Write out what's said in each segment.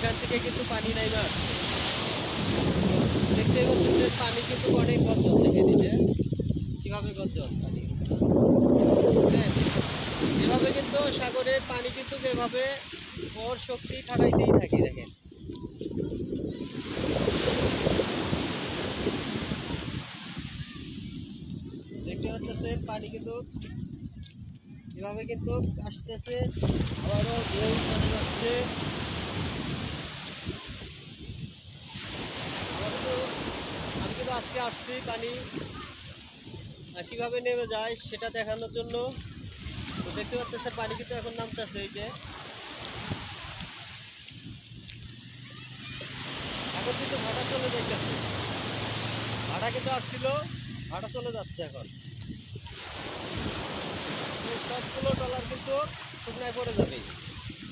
ওইখান থেকে কিন্তু পানি নাইমা আসছে। দেখতে পাচ্ছেন যে পানি কিন্তু অনেক গর্জন দেখে নিতে কিভাবে গর্জন পানি। হ্যাঁ, এভাবে কিন্তু সাগরের পানি কিন্তু এভাবে ওর শক্তি খাটাইতেই থাকি দেখেন। দেখতে পাচ্ছেন পানি কিন্তু এভাবে কিন্তু আসতেছে, আবারও ঢেউ চলে যাচ্ছে। আমি কিন্তু আজকে আসছি পানি কিভাবে নেমে যায় সেটা দেখানোর জন্য। তো দেখতে পাচ্ছেন পানি কিন্তু এখন নামতেছে। এই যে এখন কিন্তু ভাটা চলে যাইতেছে, ভাটা কিন্তু আসছিল, ভাটা চলে যাচ্ছে এখন। সবগুলো ট্রলার কিন্তু শুকনায় পড়ে যাবে।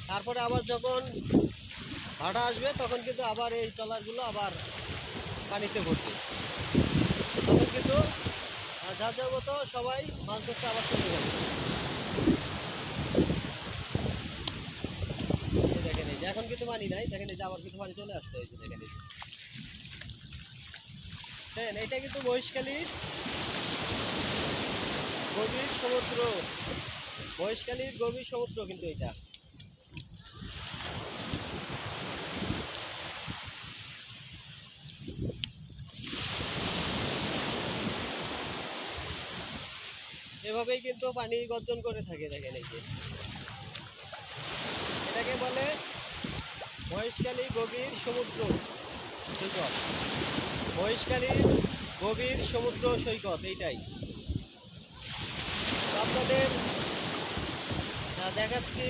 তারপরে আবার যখন ভাটা আসবে তখন কিন্তু আবার এই ট্রলারগুলো আবার পানিতে ভরবে। তখন কিন্তু যার যার মতো সবাই মাছ ধরতে আবার চলে যাবে। দেখেন এই যে এখন কিন্তু পানি নাই, দেখেন এই যে আবার কিন্তু পানি চলে আসছে। এই যে দেখেন এই দেখেন, এটা কিন্তু মহেশখালীর গভীর সমুদ্র, মহেশখালীর গভীর সমুদ্র কিন্তু এটা। এভাবেই কিন্তু পানি গর্জন করে থাকে দেখেন এই যে। এটাকে বলে মহেশখালী গভীর সমুদ্র সৈকত, মহেশখালীর গভীর সমুদ্র সৈকত এইটাই। আপনাদের দেখাচ্ছি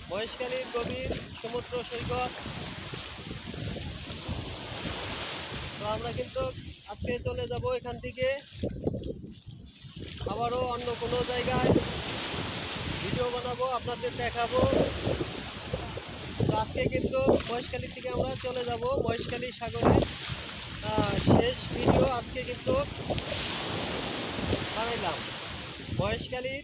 মহেশখালীর গভীর সমুদ্র সৈকত। তো আমরা কিন্তু আজকে চলে যাব এখান থেকে আবারও অন্য কোনো জায়গায় ভিডিও বানাবো, আপনাদের দেখাবো। তো আজকে কিন্তু মহেশখালী থেকে আমরা চলে যাব মহেশখালী সাগরে। শেষ ভিডিও আজকে কিন্তু বানাইলাম, মহেশখালীর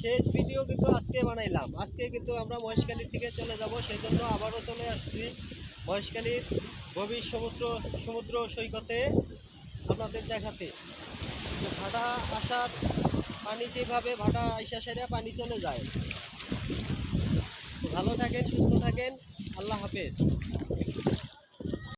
শেষ ভিডিও কিন্তু আজকে বানাইলাম। আজকে কিন্তু আমরা মহেশখালী থেকে চলে যাব, সেই জন্য আবারও চলে আসছি মহেশখালীর গভীর সমুদ্র সৈকতে আপনাদের দেখাতে। ভাটা আসার পানি যেভাবে ভাটা আইসা সেরা পানি চলে যায়। ভালো থাকেন, সুস্থ থাকেন, আল্লাহ হাফেজ।